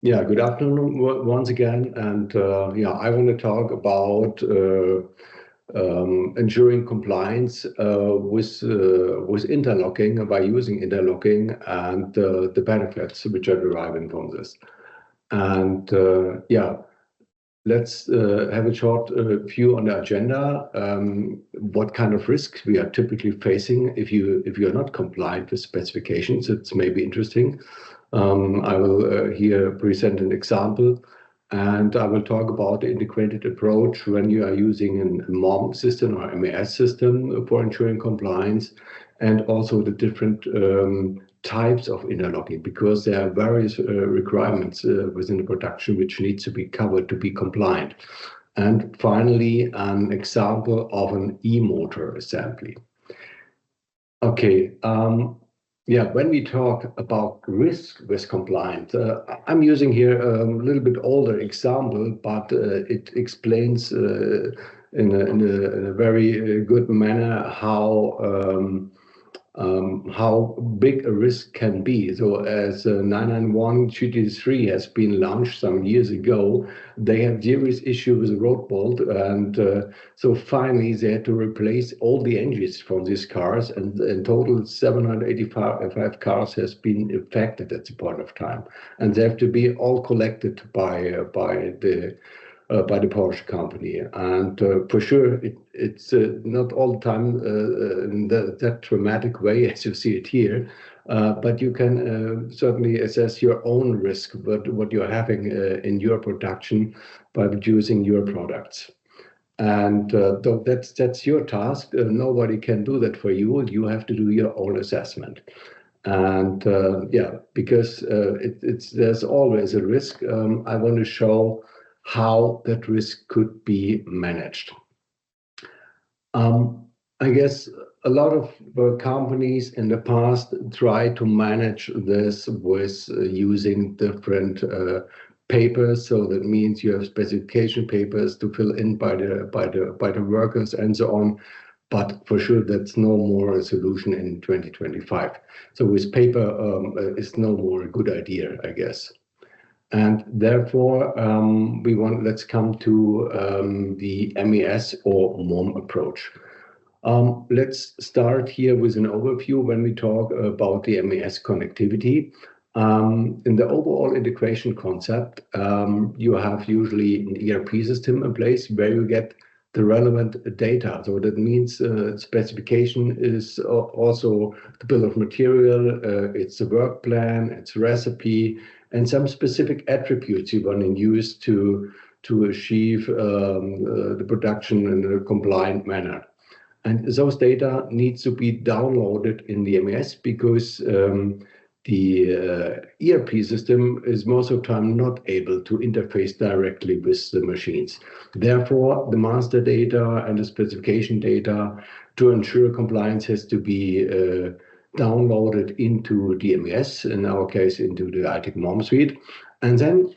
Yeah, good afternoon once again. And yeah, I want to talk about ensuring compliance with interlocking by using interlocking and the benefits which are deriving from this. And yeah, let's have a short view on the agenda. What kind of risks we are typically facing if you are not compliant with specifications? It's maybe interesting. I will here present an example, and I will talk about the integrated approach when you are using a MOM system or MES system for ensuring compliance, and also the different types of interlocking, because there are various requirements within the production which needs to be covered to be compliant. And finally, an example of an e-motor assembly. Okay, yeah, when we talk about risk with compliance, I'm using here a little bit older example, but it explains in a very good manner how big a risk can be. So as 991 GT3 has been launched some years ago, they had serious issue with the road bolt, and so finally they had to replace all the engines from these cars, and in total 785 cars has been affected at the point of time, and they have to be all collected by the Porsche company. And for sure, it's not all the time in that dramatic way as you see it here, but you can certainly assess your own risk, what you're having in your production by producing your products. And that's your task. Nobody can do that for you. You have to do your own assessment. And yeah, because there's always a risk. I want to show how that risk could be managed. I guess a lot of companies in the past try to manage this with using different papers. So that means you have specification papers to fill in by the workers and so on. But for sure, that's no more a solution in 2025. So with paper is no more a good idea, I guess. And therefore, let's come to the MES or MOM approach. Let's start here with an overview when we talk about the MES connectivity. In the overall integration concept, you have usually an ERP system in place where you get the relevant data. So that means specification is also the bill of material, it's a work plan, it's a recipe, and some specific attributes you want to use to achieve the production in a compliant manner. And those data needs to be downloaded in the MES because the ERP system is most of the time not able to interface directly with the machines. Therefore, the master data and the specification data to ensure compliance has to be downloaded into the MES, in our case, into the iTech MOM suite. And then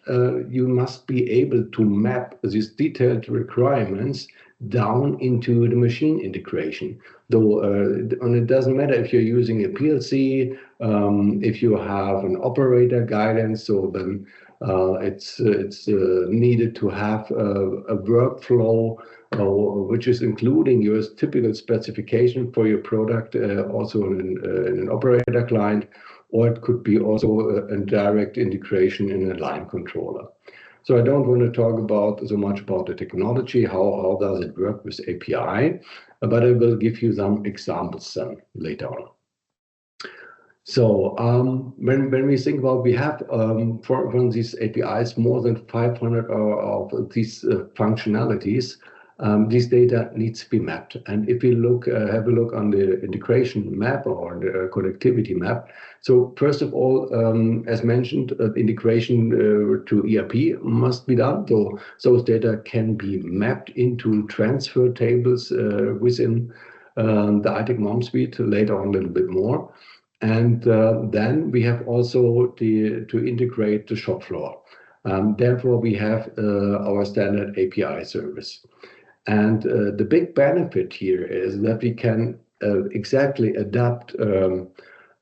you must be able to map these detailed requirements down into the machine integration. Though and it doesn't matter if you're using a PLC, if you have an operator guidance, so then it's needed to have a workflow which is including your typical specification for your product, also in an operator client, or it could be also a direct integration in a line controller. So I don't want to talk so much about the technology, how does it work with API, but I will give you some examples then later on. So when we think about, we have for these APIs more than 500 of these functionalities. This data needs to be mapped. And if we have a look on the integration map or the connectivity map. So first of all, as mentioned, integration to ERP must be done. So those data can be mapped into transfer tables within the iTech MOM suite later on a little bit more. And then we have also to integrate the shop floor. Therefore, we have our standard API service. And the big benefit here is that we can exactly adapt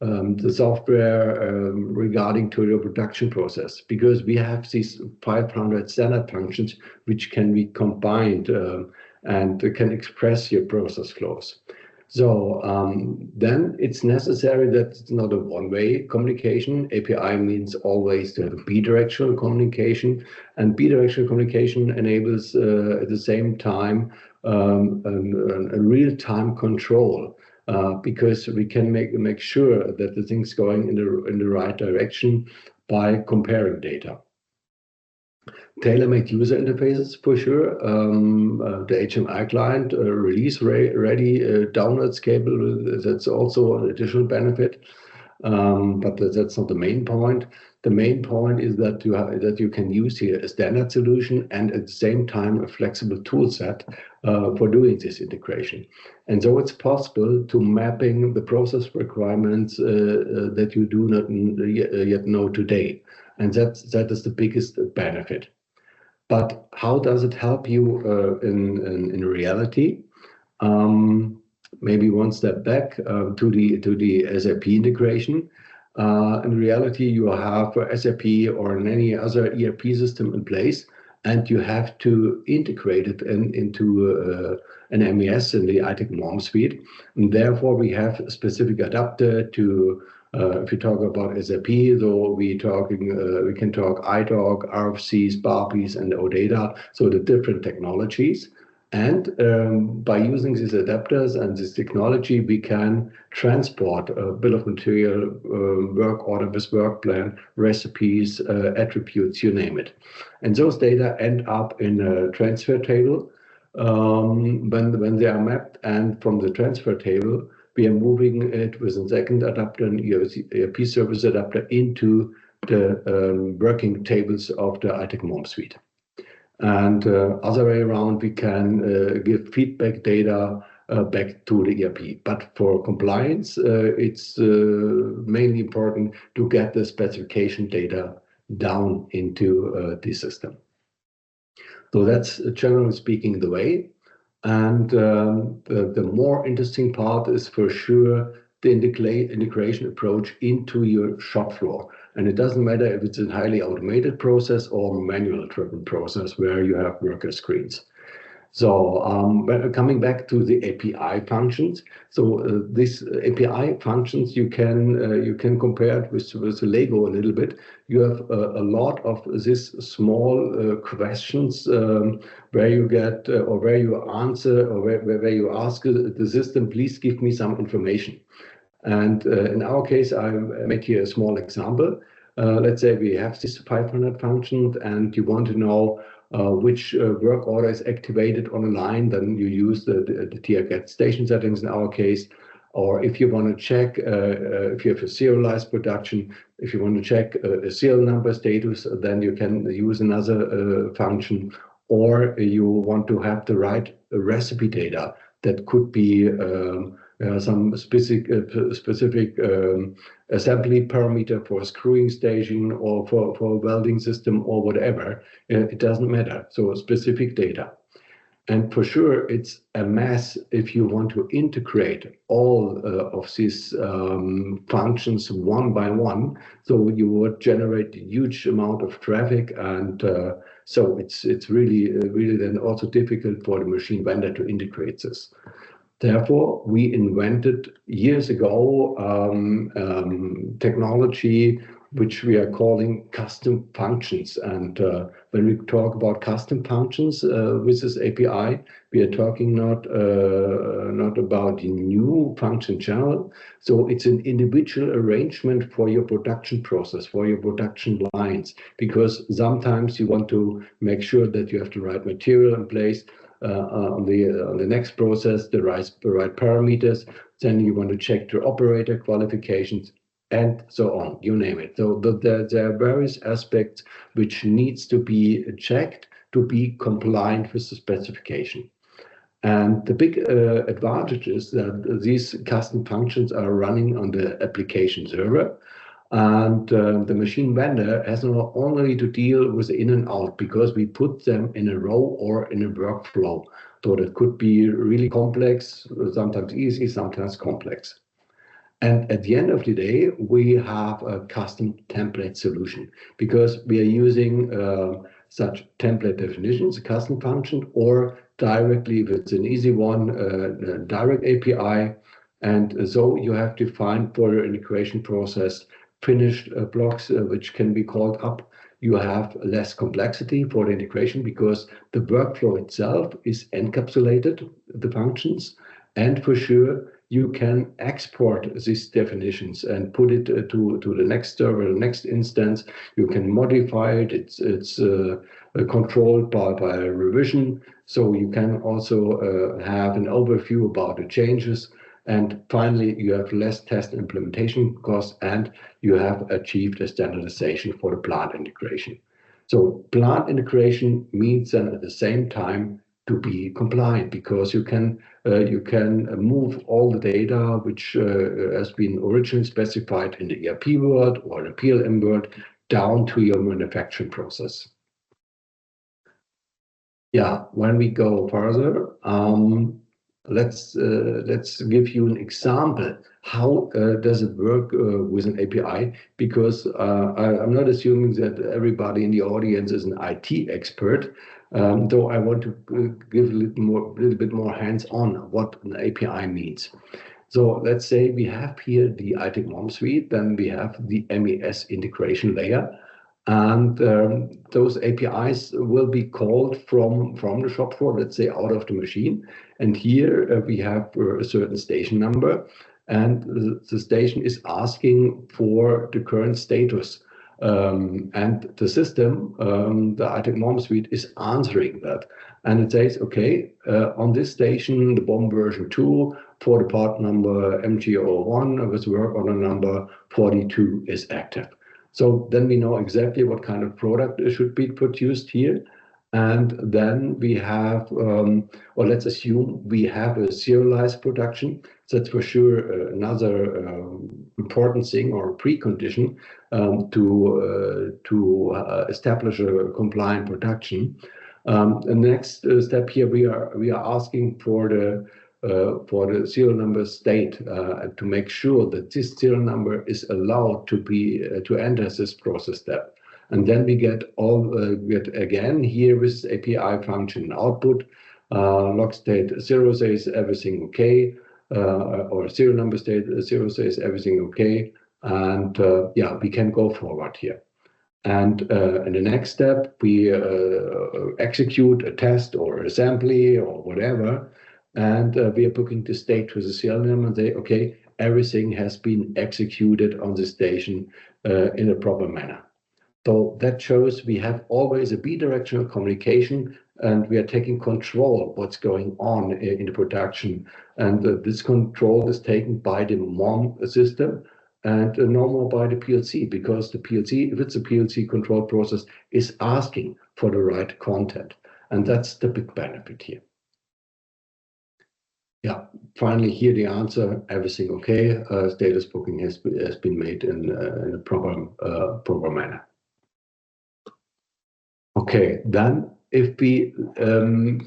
the software regarding to your production process, because we have these 500 standard functions which can be combined and can express your process flows. So then it's necessary that it's not a one-way communication. API means always to have bidirectional communication, and bidirectional communication enables at the same time a real-time control. Because we can make sure that the thing's going in the right direction by comparing data. Tailor-made user interfaces for sure. The HMI client release ready download scalable. That's also an additional benefit. But that's not the main point. The main point is that you can use here a standard solution and at the same time a flexible tool set for doing this integration. And so it's possible to mapping the process requirements that you do not yet know today. And that is the biggest benefit. But how does it help you in reality? Maybe one step back to the SAP integration. In reality, you have SAP or any other ERP system in place, and you have to integrate it into an MES in the ITIC Norm Suite. And therefore, we have a specific adapter to. If you talk about SAP, though we can talk iDoc, RFCs, BAPIs, and OData, so the different technologies. And by using these adapters and this technology, we can transport a bill of material, work order with work plan, recipes, attributes, you name it. And those data end up in a transfer table when they are mapped, and from the transfer table, we are moving it with a second adapter, an ERP service adapter, into the working tables of the ITIC Norm Suite. And other way around, we can give feedback data back to the ERP. But for compliance, it's mainly important to get the specification data down into the system. So that's generally speaking the way. And the more interesting part is for sure the integration approach into your shop floor. And it doesn't matter if it's a highly automated process or manual driven process where you have worker screens. So coming back to the API functions, so these API functions you can compare it with Lego a little bit. You have a lot of these small questions where you get or where you answer or where you ask the system, please give me some information. And in our case, I make here a small example. Let's say we have this 500 functions and you want to know which work order is activated on a line, then you use the TR-get station settings in our case. Or if you want to check, if you have a serialized production, if you want to check a serial number status, then you can use another function. Or you want to have the right recipe data that could be some specific assembly parameter for a screwing station or for a welding system or whatever. It doesn't matter. So specific data. And for sure, it's a mess if you want to integrate all of these functions one by one. So you would generate a huge amount of traffic, and so it's really then also difficult for the machine vendor to integrate this. Therefore, we invented years ago technology which we are calling custom functions. And when we talk about custom functions with this API, we are talking not about the new function channel. So it's an individual arrangement for your production process, for your production lines, because sometimes you want to make sure that you have the right material in place. On the next process, the right parameters. Then you want to check the operator qualifications and so on, you name it. So there are various aspects which needs to be checked to be compliant with the specification. And the big advantage is that these custom functions are running on the application server. And the machine vendor has not only to deal with in and out, because we put them in a row or in a workflow. So that could be really complex, sometimes easy, sometimes complex. And at the end of the day, we have a custom template solution because we are using such template definitions, a custom function, or directly, if it's an easy one, a direct API. And so you have defined for your integration process finished blocks which can be called up. You have less complexity for the integration because the workflow itself is encapsulated, the functions, and for sure you can export these definitions and put it to the next server, the next instance. You can modify it. It's controlled by a revision. So you can also have an overview about the changes. And finally, you have less test implementation costs and you have achieved a standardization for the plant integration. So plant integration means then at the same time to be compliant because you can move all the data which has been originally specified in the ERP world or the PLM world down to your manufacturing process. Yeah, when we go further, let's give you an example. How does it work with an API? Because I'm not assuming that everybody in the audience is an IT expert, though I want to give a little bit more hands-on what an API means. So let's say we have here the ITIC suite, then we have the MES integration layer. And those APIs will be called from the shop floor, let's say out of the machine. And here we have a certain station number, and the station is asking for the current status. And the system, the ITIC suite, is answering that. And it says, okay, on this station, the BOM version 2 for the part number MG01 with work order number 42 is active. So then we know exactly what kind of product should be produced here. And then we have, or let's assume we have a serialized production. So that's for sure another important thing or precondition to establish a compliant production. The next step here, we are asking for the serial number state to make sure that this serial number is allowed to enter this process step. And then we get again here with API function output, log state 0 says everything okay, or serial number state 0 says everything okay, and yeah, we can go forward here. And in the next step, we execute a test or assembly or whatever, and we are booking the state with the serial number and say, okay, everything has been executed on the station in a proper manner. So that shows we have always a bidirectional communication and we are taking control of what's going on in the production. And this control is taken by the MOM system and no more by the PLC, because the PLC, if it's a PLC control process, is asking for the right content. And that's the big benefit here. Yeah, finally here the answer, everything okay. Status booking has been made in a proper manner. Okay, then if we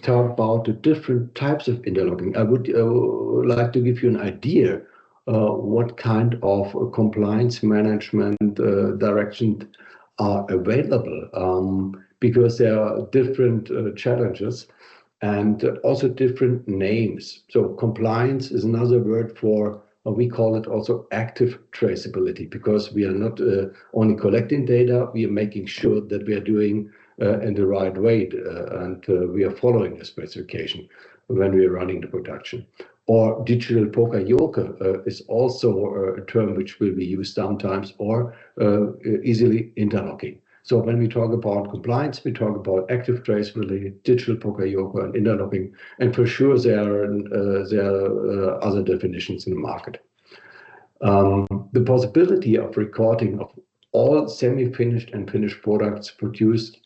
talk about the different types of interlocking, I would like to give you an idea what kind of compliance management directions are available, because there are different challenges and also different names. So compliance is another word for, we call it also active traceability, because we are not only collecting data, we are making sure that we are doing in the right way and we are following the specification when we are running the production. Or digital poka-yoke is also a term which will be used sometimes, or easily interlocking. So when we talk about compliance, we talk about active traceability, digital poka-yoke, and interlocking. And for sure, there are other definitions in the market. The possibility of recording of all semi-finished and finished products produced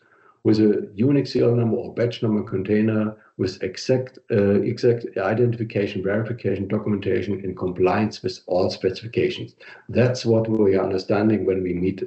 with a unique serial number or batch number container with exact identification, verification, documentation in compliance with all specifications. That's what we are understanding when we meet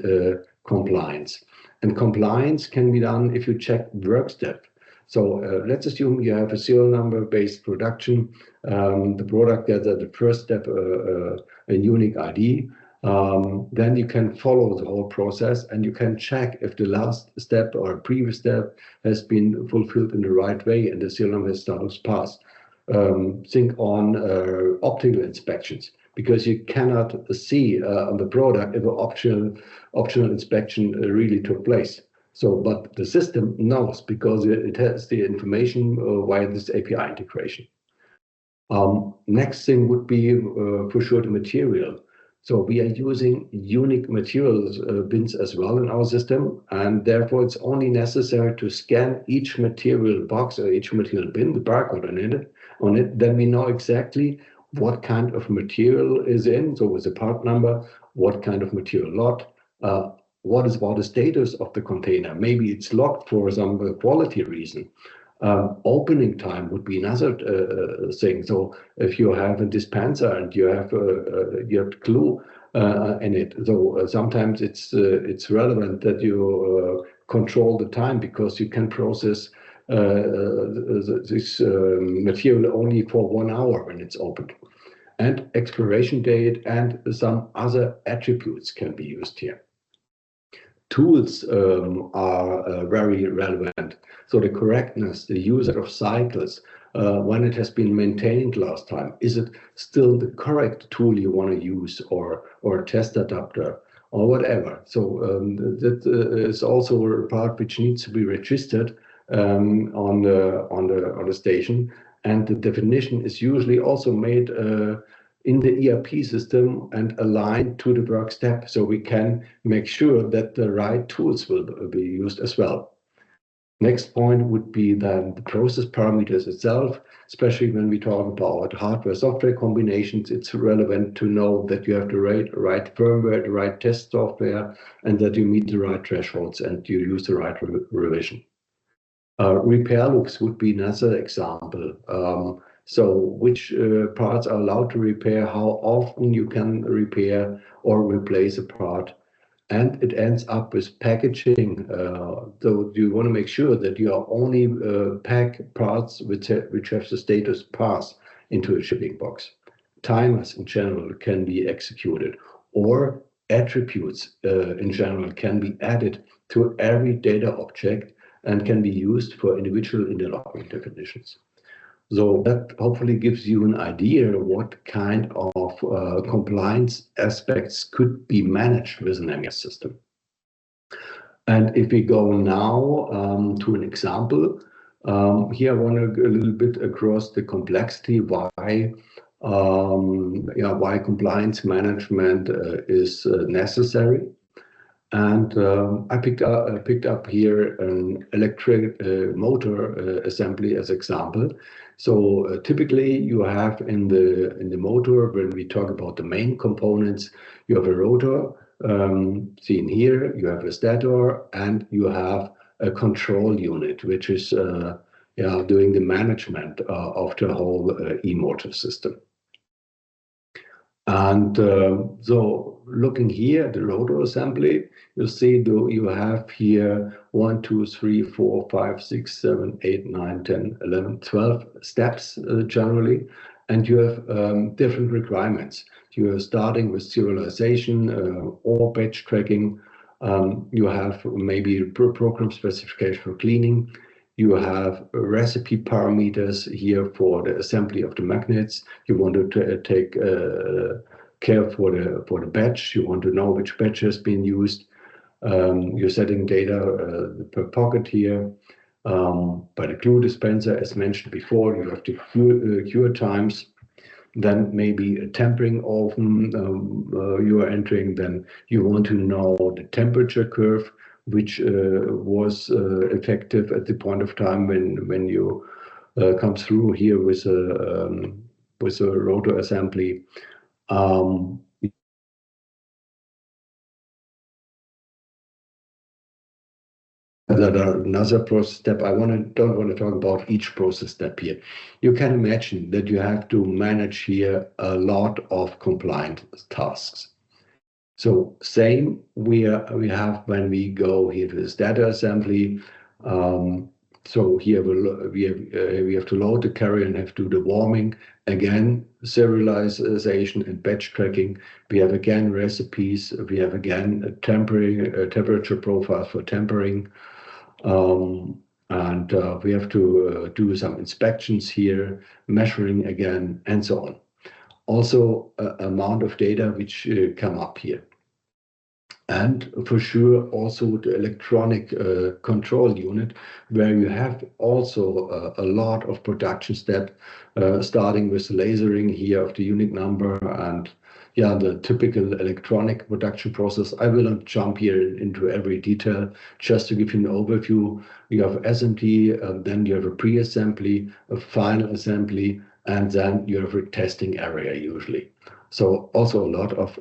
compliance. And compliance can be done if you check work step. So let's assume you have a serial number based production The product gets at the first step a unique ID. Then you can follow the whole process and you can check if the last step or previous step has been fulfilled in the right way and the serial number status passed. Think on optical inspections, because you cannot see on the product if an optional inspection really took place. So, but the system knows because it has the information via this API integration. Next thing would be for sure the material. So we are using unique materials bins as well in our system, and therefore it's only necessary to scan each material box or each material bin, the barcode on it, then we know exactly what kind of material is in, so with the part number, what kind of material lot, what is about the status of the container. Maybe it's locked for some quality reason. Opening time would be another thing. So if you have a dispenser and you have glue in it, so sometimes it's relevant that you control the time, because you can process this material only for 1 hour when it's opened. And expiration date and some other attributes can be used here. Tools are very relevant. So the correctness, the use of cycles, when it has been maintained last time, is it still the correct tool you want to use, or a test adapter or whatever. So that is also a part which needs to be registered on the station, and the definition is usually also made in the ERP system and aligned to the work step, so we can make sure that the right tools will be used as well. Next point would be then the process parameters itself, especially when we talk about hardware-software combinations. It's relevant to know that you have the right firmware, the right test software, and that you meet the right thresholds and you use the right revision. Repair loops would be another example. So which parts are allowed to repair, how often you can repair or replace a part. And it ends up with packaging. So you want to make sure that you are only pack parts which have the status pass into a shipping box. Timers in general can be executed, or attributes in general can be added to every data object and can be used for individual interlocking definitions. So that hopefully gives you an idea what kind of compliance aspects could be managed with an MES system. And if we go now to an example, here I want to go a little bit across the complexity why compliance management is necessary. And I picked up here an electric motor assembly as example. So typically you have in the motor, when we talk about the main components, you have a rotor seen here, you have a stator, and you have a control unit, which is doing the management of the whole e-motor system. And so looking here at the rotor assembly, you see you have here 1, 2, 3, 4, 5, 6, 7, 8, 9, 10, 11, 12 steps generally, and you have different requirements. You are starting with serialization or batch tracking. You have maybe program specification for cleaning. You have recipe parameters here for the assembly of the magnets. You want to take care for the batch. You want to know which batch has been used. You're setting data per pocket here. By the glue dispenser, as mentioned before, you have the cure times. Then maybe a tempering oven you are entering. Then you want to know the temperature curve, which was effective at the point of time when you come through here with a rotor assembly. Another process step. Don't want to talk about each process step here. You can imagine that you have to manage here a lot of compliant tasks. So same we have when we go here to this data assembly. So here we have to load the carrier and have to do the warming. Again, serialization and batch tracking. We have again recipes. We have again tempering, temperature profiles for tempering. And we have to do some inspections here, measuring again, and so on. Also, amount of data which come up here. And for sure, also the electronic control unit, where you have also a lot of production step, starting with lasering here of the unit number and yeah, the typical electronic production process. I will not jump here into every detail, just to give you an overview. You have SMT, then you have a pre-assembly, a final assembly, and then you have a testing area usually. So also a lot of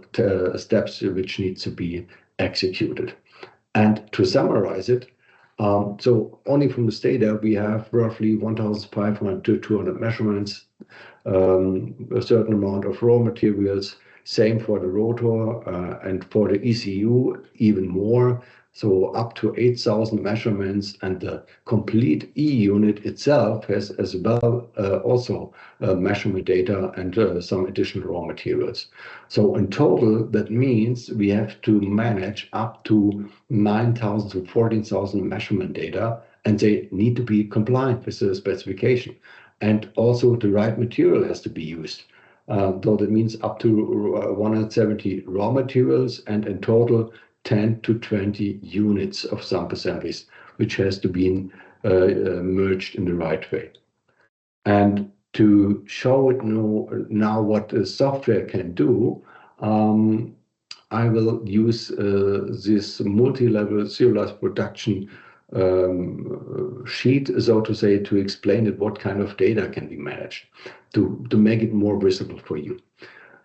steps which need to be executed. And to summarize it, so only from this data, we have roughly 1,500 to 200 measurements, a certain amount of raw materials, same for the rotor, and for the ECU, even more. So up to 8,000 measurements, and the complete E unit itself has as well also measurement data and some additional raw materials. So in total, that means we have to manage up to 9,000 to 14,000 measurement data, and they need to be compliant with the specification. And also the right material has to be used. So that means up to 170 raw materials, and in total 10 to 20 units of sump assemblies, which has to be merged in the right way. And to show it now what the software can do, I will use this multi-level serialized production sheet, so to say, to explain it, what kind of data can be managed to make it more visible for you.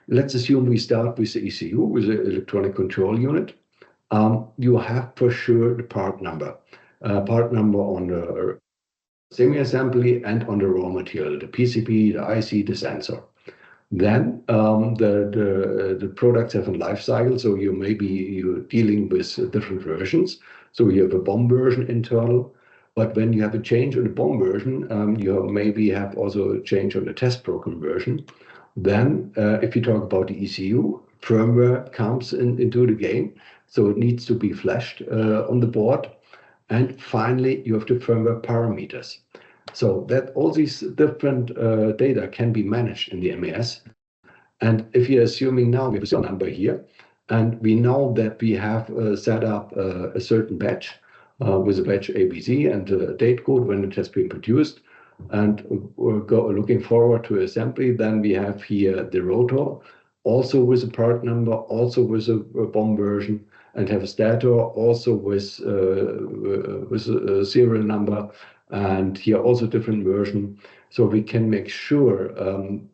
Let's assume we start with the ECU, with the electronic control unit. You have for sure the part number on the semi-assembly and on the raw material, the PCB, the IC, the sensor. Then the products have a life cycle, so you're dealing with different versions. So you have a BOM version internal, but when you have a change on the BOM version, you maybe have also a change on the test program version. Then, if you talk about the ECU, firmware comes into the game, so it needs to be flashed on the board. And finally, you have the firmware parameters. So that all these different data can be managed in the MES. And if you're assuming now we have a serial number here, and we know that we have set up a certain batch with a batch ABC and a date code when it has been produced, and we're looking forward to assembly, then we have here the rotor, also with a part number, also with a BOM version, and have a stator also with a serial number, and here also different version. So we can make sure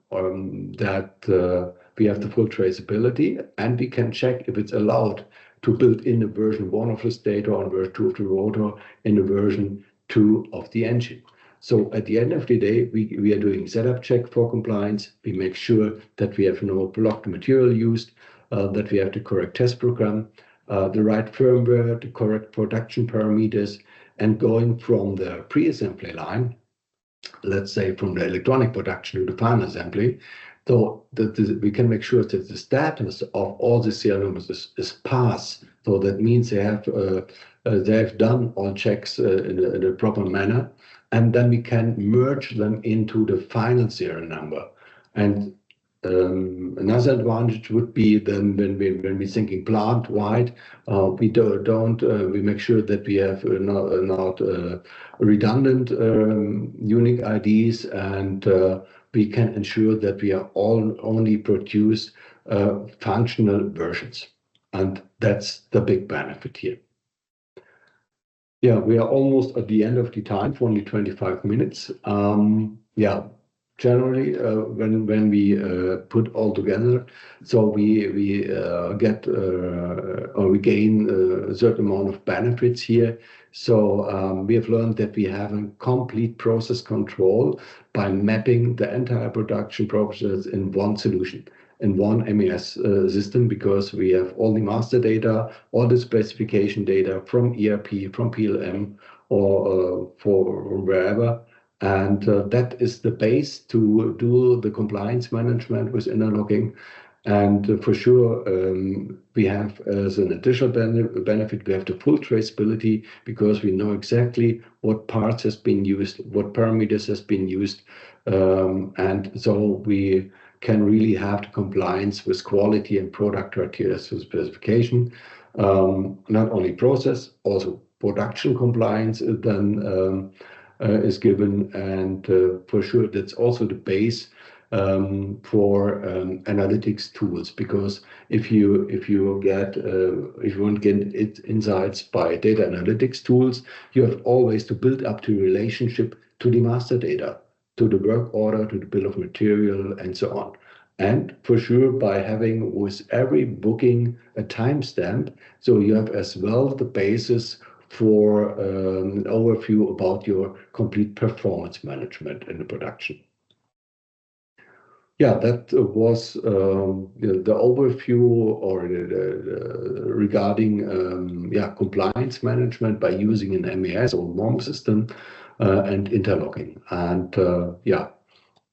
that we have the full traceability, and we can check if it's allowed to build in a version 1 of the stator or version 2 of the rotor in a version 2 of the engine. So at the end of the day, we are doing setup check for compliance. We make sure that we have no blocked material used, that we have the correct test program, the right firmware, the correct production parameters, and going from the pre-assembly line, let's say from the electronic production to the final assembly, so that we can make sure that the status of all the serial numbers is passed. So that means they have done all checks in a proper manner, and then we can merge them into the final serial number. And another advantage would be then when we're thinking plant-wide, we make sure that we have not redundant unique IDs, and we can ensure that we are only produce functional versions, and that's the big benefit here. Yeah, we are almost at the end of the time for only 25 minutes. Yeah, generally, when we put all together, so we get or we gain a certain amount of benefits here. So we have learned that we have a complete process control by mapping the entire production process in one solution, in one MES system, because we have all the master data, all the specification data from ERP, from PLM, or for wherever. And that is the base to do the compliance management with interlocking. And for sure, we have as an additional benefit, we have the full traceability because we know exactly what parts has been used, what parameters has been used. And so we can really have the compliance with quality and product criteria specification. Not only process, also production compliance then is given. And for sure, that's also the base for analytics tools, because if you want to get insights by data analytics tools, you have always to build up the relationship to the master data, to the work order, to the bill of material, and so on. And for sure, by having with every booking a timestamp, so you have as well the basis for an overview about your complete performance management in the production. Yeah, that was the overview or regarding compliance management by using an MES or MOM system and interlocking. And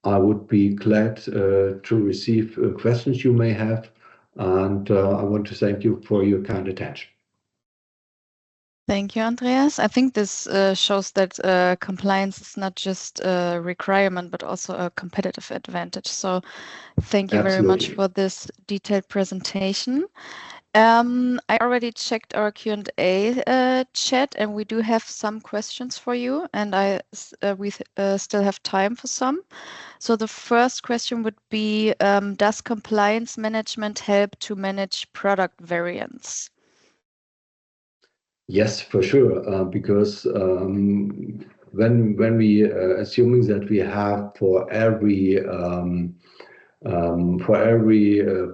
I would be glad to receive questions you may have. And I want to thank you for your kind attention. Thank you, Andreas. I think this shows that compliance is not just a requirement, but also a competitive advantage. So thank you very much for this detailed presentation. I already checked our Q&A chat, and we do have some questions for you, and we still have time for some. So the first question would be, does compliance management help to manage product variants? Yes, for sure, because when we assuming that we have for every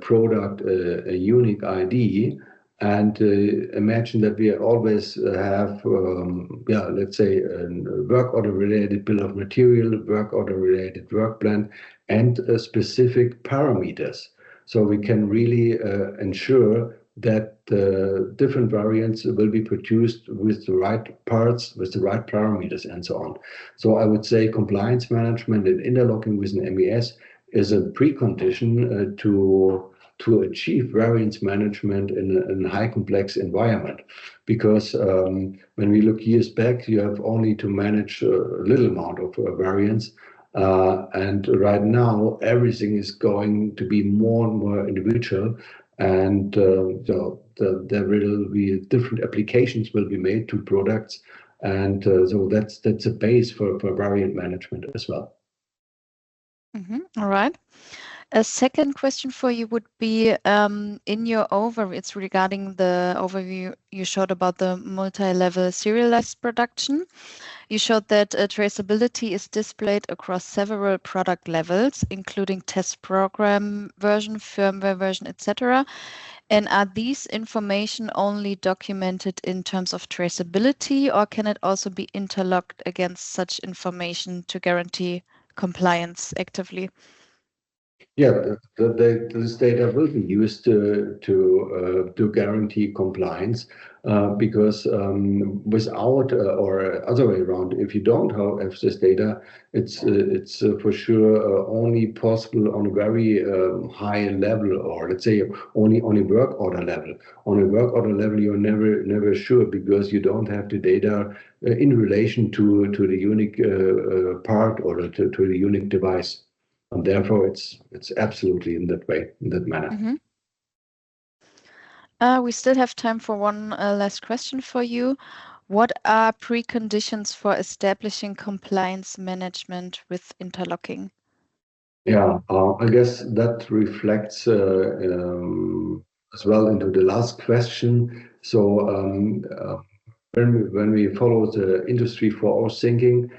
product a unique ID, and imagine that we always have let's say a work order related bill of material, work order related work plan, and specific parameters, so we can really ensure that different variants will be produced with the right parts, with the right parameters, and so on. So I would say compliance management and interlocking with an MES is a precondition to achieve variance management in a high complex environment. Because when we look years back, you have only to manage a little amount of variance. And right now, everything is going to be more and more individual. And so there will be different applications will be made to products. And so that's a base for variant management as well. All right. A second question for you would be, in your overview, it's regarding the overview you showed about the multi-level serialized production. You showed that traceability is displayed across several product levels, including test program version, firmware version, etc. And are these information only documented in terms of traceability, or can it also be interlocked against such information to guarantee compliance actively? Yeah, this data will be used to guarantee compliance because without or other way around, if you don't have this data, it's for sure only possible on a very high level, or let's say only on a work order level. On a work order level, you're never sure because you don't have the data in relation to the unique part or to the unique device. And therefore, it's absolutely in that way, in that manner. We still have time for one last question for you. What are preconditions for establishing compliance management with interlocking? Yeah, I guess that reflects as well into the last question. So when we follow the industry 4.0 thinking,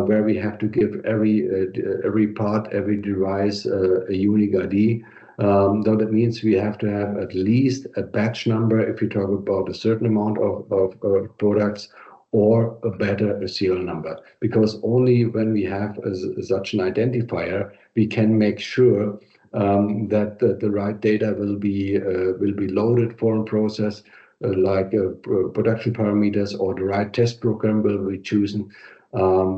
where we have to give every part, every device a unique ID. So that means we have to have at least a batch number if you talk about a certain amount of products, or a better a serial number. Because only when we have such an identifier, we can make sure that the right data will be loaded for a process. like production parameters or the right test program will be chosen.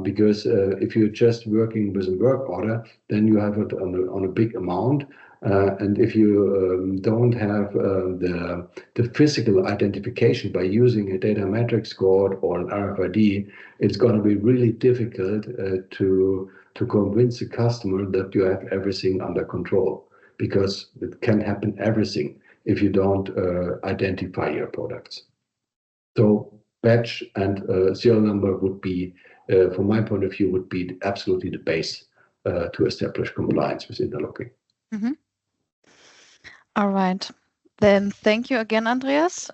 Because if you're just working with a work order, then you have it on a big amount. And if you don't have the physical identification by using a data matrix code or an RFID, it's going to be really difficult to convince the customer that you have everything under control, because it can happen everything if you don't identify your products. So batch and serial number would be, from my point of view, would be absolutely the base to establish compliance with interlocking. All right. Then thank you again, Andreas.